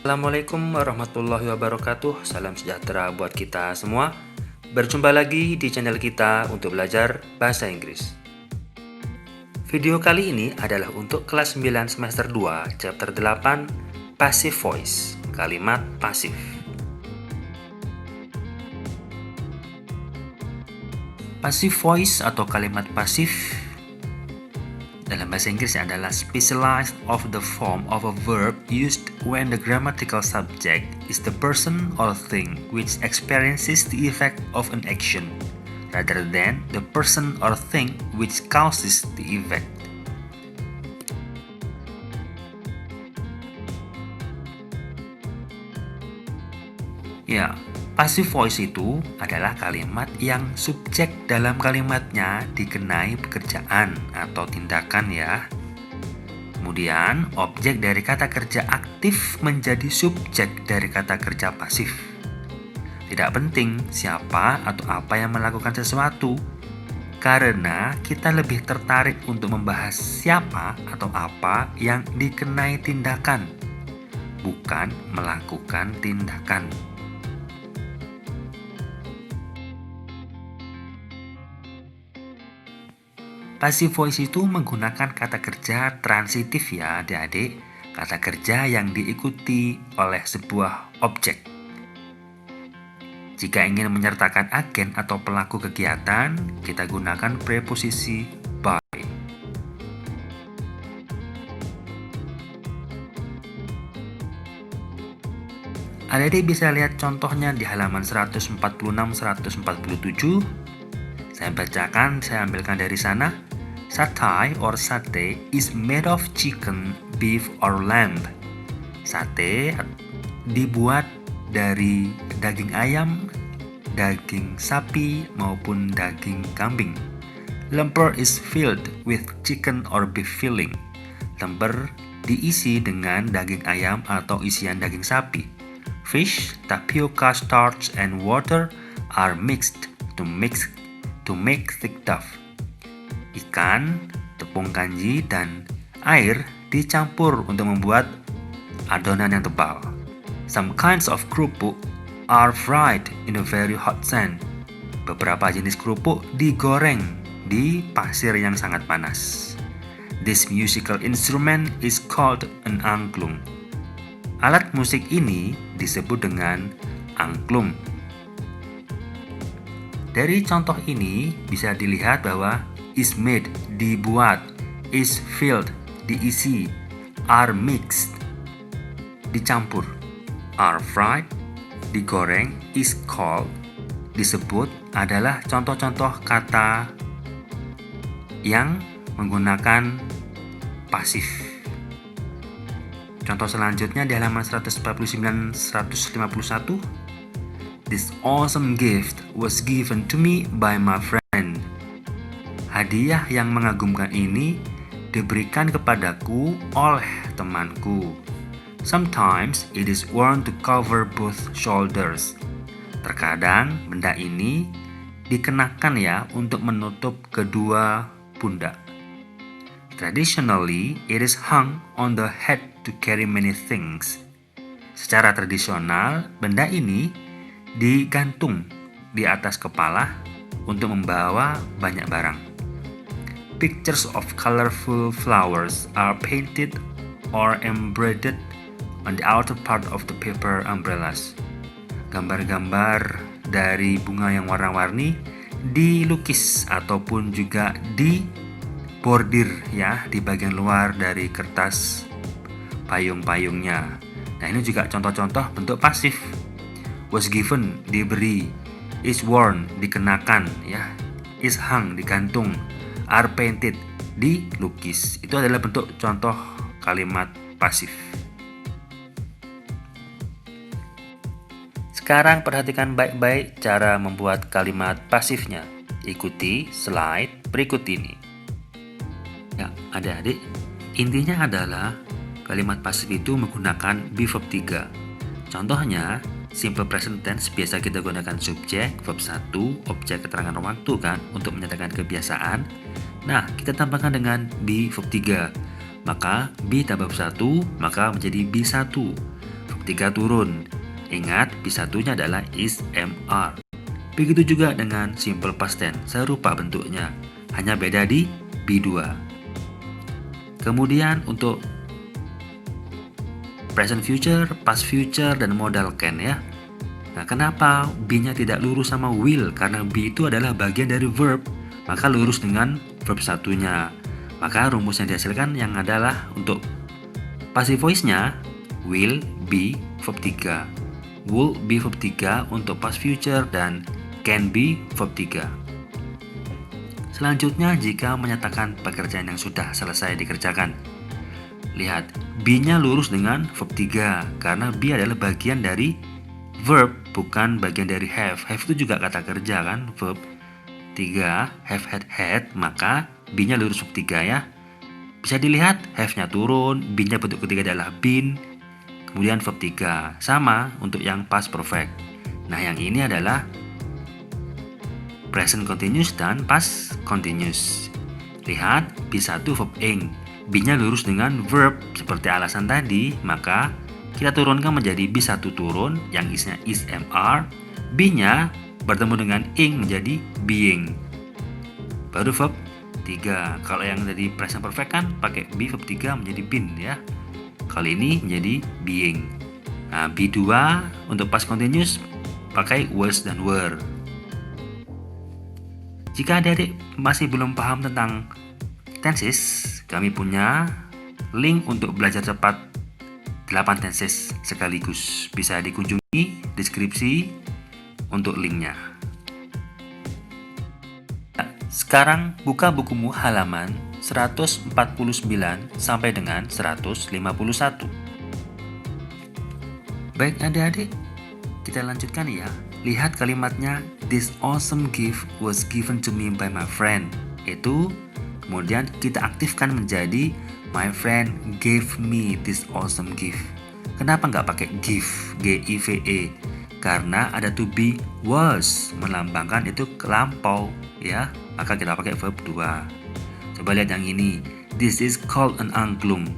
Assalamualaikum warahmatullahi wabarakatuh. Salam sejahtera buat kita semua. Berjumpa lagi di channel kita untuk belajar bahasa Inggris. Video kali ini adalah untuk kelas 9 semester 2 chapter 8 Passive Voice, kalimat pasif. Passive voice atau kalimat pasif dalam bahasa Inggris adalah specialized of the form of a verb used when the grammatical subject is the person or thing which experiences the effect of an action, rather than the person or thing which causes the effect. Ya, passive voice itu adalah kalimat yang subjek dalam kalimatnya dikenai pekerjaan atau tindakan ya. Kemudian, objek dari kata kerja aktif menjadi subjek dari kata kerja pasif. Tidak penting siapa atau apa yang melakukan sesuatu, karena kita lebih tertarik untuk membahas siapa atau apa yang dikenai tindakan, bukan melakukan tindakan. Passive voice itu menggunakan kata kerja transitif ya adik-adik, kata kerja yang diikuti oleh sebuah objek. Jika ingin menyertakan agen atau pelaku kegiatan, kita gunakan preposisi by. Adik-adik bisa lihat contohnya di halaman 146-147. Saya bacakan, saya ambilkan dari sana. Satay or sate is made of chicken, beef, or lamb. Sate dibuat dari daging ayam, daging sapi, maupun daging kambing. Lemper is filled with chicken or beef filling. Lemper diisi dengan daging ayam atau isian daging sapi. Fish, tapioca starch, and water are mixed to make thick dough. Ikan, tepung kanji, dan air dicampur untuk membuat adonan yang tebal. Some kinds of kerupuk are fried in a very hot sun. Beberapa jenis kerupuk digoreng di pasir yang sangat panas. This musical instrument is called an angklung. Alat musik ini disebut dengan angklung. Dari contoh ini bisa dilihat bahwa is made, dibuat, is filled, diisi, are mixed, dicampur, are fried, digoreng, is called, disebut adalah contoh-contoh kata yang menggunakan pasif. Contoh selanjutnya di halaman 149-151. This awesome gift was given to me by my friend. Hadiah yang mengagumkan ini diberikan kepadaku oleh temanku. Sometimes it is worn to cover both shoulders. Terkadang benda ini dikenakan ya untuk menutup kedua pundak. Traditionally, it is hung on the head to carry many things. Secara tradisional, benda ini digantung di atas kepala untuk membawa banyak barang. Pictures of colorful flowers are painted or embroidered on the outer part of the paper umbrellas. Gambar-gambar dari bunga yang warna-warni dilukis ataupun juga dibordir ya di bagian luar dari kertas payung-payungnya. Nah, ini juga contoh-contoh bentuk pasif. Was given, diberi. Is worn, dikenakan ya. Is hung, digantung. Are painted, dilukis. Itu adalah bentuk contoh kalimat pasif. Sekarang perhatikan baik-baik cara membuat kalimat pasifnya. Ikuti slide berikut ini. Ya, adik-adik, intinya adalah kalimat pasif itu menggunakan be verb 3. Contohnya, simple present tense biasa kita gunakan subjek, verb 1, objek keterangan waktu kan untuk menyatakan kebiasaan. Nah, kita tambahkan dengan be verb 3. Maka be tambah verb 1, maka menjadi be 1. Verb verb 3 turun. Ingat, B1-nya adalah is, am, are. Begitu juga dengan simple past tense, serupa bentuknya, hanya beda di B2. Kemudian untuk present future, past future, dan modal can ya. Nah, kenapa B-nya tidak lurus sama will? Karena B itu adalah bagian dari verb, maka lurus dengan verb satunya. Maka rumus yang dihasilkan yang adalah untuk passive voice-nya will be verb 3, would be verb 3 untuk past future, dan can be verb 3. Selanjutnya, jika menyatakan pekerjaan yang sudah selesai dikerjakan. Lihat, be-nya lurus dengan verb 3 karena be adalah bagian dari verb, bukan bagian dari have. Have itu juga kata kerja kan, verb 3, have, had, maka be-nya lurus verb 3 ya. Bisa dilihat, have-nya turun, be-nya bentuk ketiga adalah been, kemudian verb 3. Sama untuk yang past perfect. Nah, yang ini adalah present continuous dan past continuous. Lihat, B1 verb ing, B-nya lurus dengan verb seperti alasan tadi, maka kita turunkan menjadi B1 turun, yang isnya is, am, are. B-nya bertemu dengan ing menjadi being. Baru verb 3. Kalau yang tadi present perfect kan pakai be verb 3 menjadi been ya. Kali ini menjadi being. Nah, B2 untuk past continuous pakai was dan were. Jika adik-adik masih belum paham tentang tenses, kami punya link untuk belajar cepat 8 tenses sekaligus. Bisa dikunjungi deskripsi untuk linknya. Sekarang buka bukumu halaman 149 sampai dengan 151. Baik adik-adik, kita lanjutkan ya. Lihat kalimatnya, this awesome gift was given to me by my friend. Itu kemudian kita aktifkan menjadi my friend gave me this awesome gift. Kenapa nggak pakai give, G-I-V-E? Karena ada to be was, melambangkan itu lampau ya. Maka kita pakai verb 2. Coba lihat yang ini, this is called an angklung.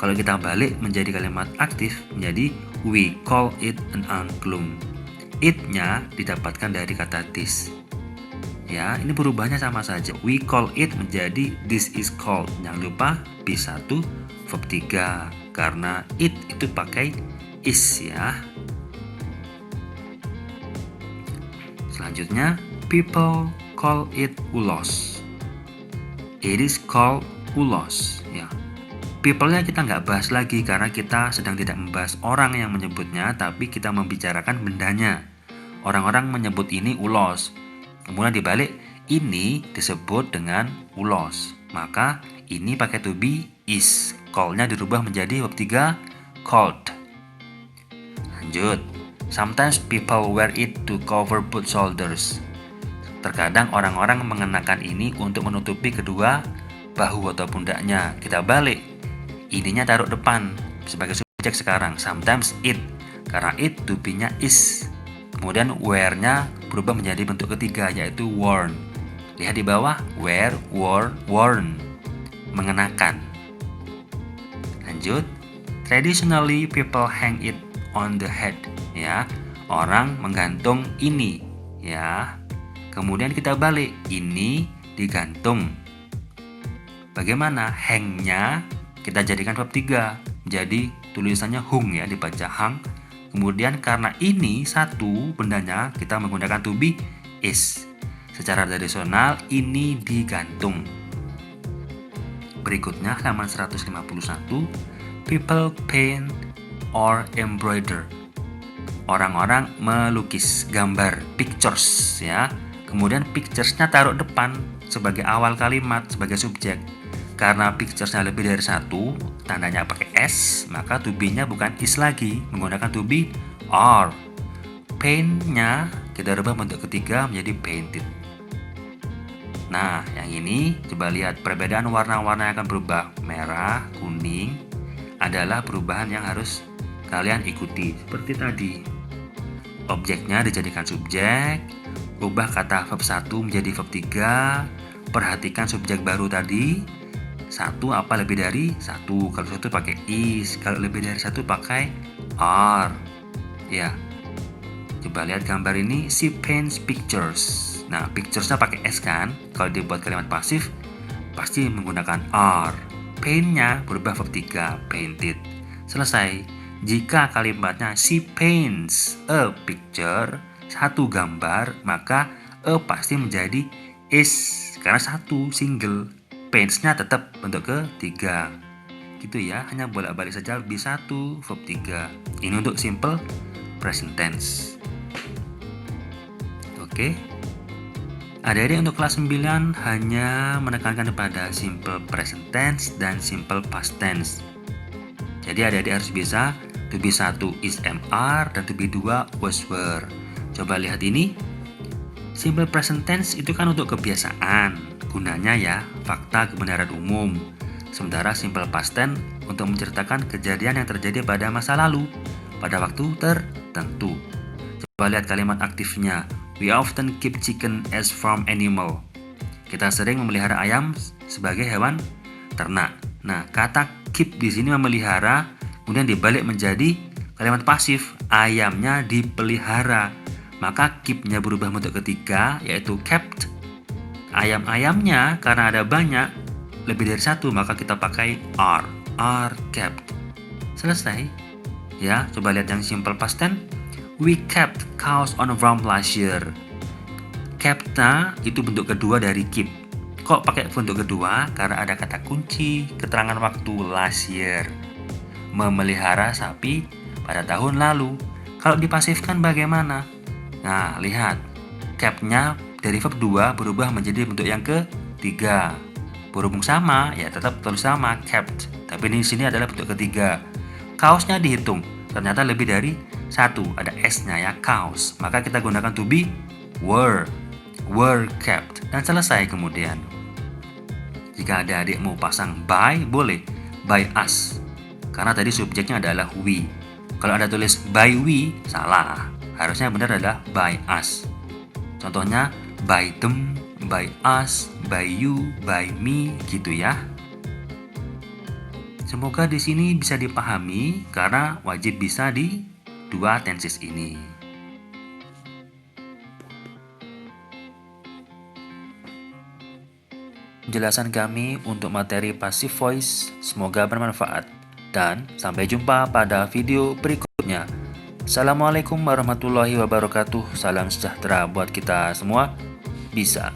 Kalau kita balik menjadi kalimat aktif menjadi we call it an angklung. It-nya didapatkan dari kata this. Ya, ini perubahannya sama saja. We call it menjadi this is called. Jangan lupa B1 verb 3 karena it itu pakai is ya. Selanjutnya, people call it ulos. It is called ulos ya. People-nya kita nggak bahas lagi karena kita sedang tidak membahas orang yang menyebutnya, tapi kita membicarakan bendanya. Orang-orang menyebut ini ulos. Kemudian dibalik, ini disebut dengan ulos. Maka ini pakai to be is. Call-nya dirubah menjadi verb 3 called. Lanjut. Sometimes people wear it to cover both shoulders. Terkadang orang-orang mengenakan ini untuk menutupi kedua bahu atau pundaknya. Kita balik. Ininya taruh depan sebagai subjek sekarang. Sometimes it. Karena it to be-nya is. Kemudian wear-nya berubah menjadi bentuk ketiga yaitu worn. Lihat di bawah, wear, wore, worn. Mengenakan. Lanjut. Traditionally people hang it on the head ya. Orang menggantung ini ya. Kemudian kita balik, ini digantung. Bagaimana hang-nya? Kita jadikan verb 3. Jadi tulisannya hung ya, dibaca hang. Kemudian karena ini satu bendanya, kita menggunakan to be is. Secara tradisional ini digantung. Berikutnya halaman 151. People paint or embroider. Orang-orang melukis, gambar, pictures ya. Kemudian pictures-nya taruh depan sebagai awal kalimat, sebagai subjek. Karena pictures-nya lebih dari satu, tandanya pakai S, maka to be-nya bukan is lagi, menggunakan to be are. Paint-nya kita rubah bentuk ketiga menjadi painted. Nah, yang ini coba lihat perbedaan warna-warna yang akan berubah. Merah, kuning adalah perubahan yang harus kalian ikuti. Seperti tadi, objeknya dijadikan subjek, ubah kata verb 1 menjadi verb 3, perhatikan subjek baru tadi. satu apa lebih dari satu. Kalau satu pakai is, kalau lebih dari satu pakai are. Ya, coba lihat gambar ini, she paints pictures. Nah, picturesnya pakai s kan? Kalau dibuat kalimat pasif, pasti menggunakan are. Paint-nya berubah verb 3, painted. Selesai. Jika kalimatnya she paints a picture, satu gambar, maka a pasti menjadi is, karena satu, single. Paints-nya tetap bentuk ketiga. Gitu ya, hanya bolak-balik saja lebih satu, verb 3. Ini untuk simple present tense. Oke. Adik-adik untuk kelas 9 hanya menekankan pada simple present tense dan simple past tense. Jadi adik-adik harus bisa to be 1 is MR dan to be 2 was were. Coba lihat ini. Simple present tense itu kan untuk kebiasaan. Gunanya ya, fakta kebenaran umum. Sementara simple past tense untuk menceritakan kejadian yang terjadi pada masa lalu, pada waktu tertentu. Coba lihat kalimat aktifnya. We often keep chicken as farm animal. Kita sering memelihara ayam sebagai hewan ternak. Nah, kata keep di sini memelihara, kemudian dibalik menjadi kalimat pasif, ayamnya dipelihara. Maka keep-nya berubah bentuk ketiga, yaitu kept. Ayam-ayamnya karena ada banyak, lebih dari satu, maka kita pakai are kept. Selesai. Ya, coba lihat yang simple past tense. We kept cows on a farm last year. Kept-nya itu bentuk kedua dari keep. Kok pakai bentuk kedua? Karena ada kata kunci, keterangan waktu last year. Memelihara sapi pada tahun lalu. Kalau dipasifkan bagaimana? Nah, lihat. Kept-nya dari verb 2 berubah menjadi bentuk yang ketiga. Berhubung sama, ya tetap terus sama, kept. Tapi di sini adalah bentuk ketiga. Cows-nya dihitung. Ternyata lebih dari satu, ada s-nya ya, cows. Maka kita gunakan to be were kept. Dan selesai kemudian. Jika adik-adik mau pasang by, boleh by us, karena tadi subjeknya adalah we. Kalau ada tulis by we, salah. Harusnya benar adalah by us. Contohnya by them, by us, by you, by me, gitu ya. Semoga di sini bisa dipahami karena wajib bisa di dua tenses ini. Penjelasan kami untuk materi passive voice semoga bermanfaat dan sampai jumpa pada video berikutnya. Assalamualaikum warahmatullahi wabarakatuh. Salam sejahtera buat kita semua. Bisa.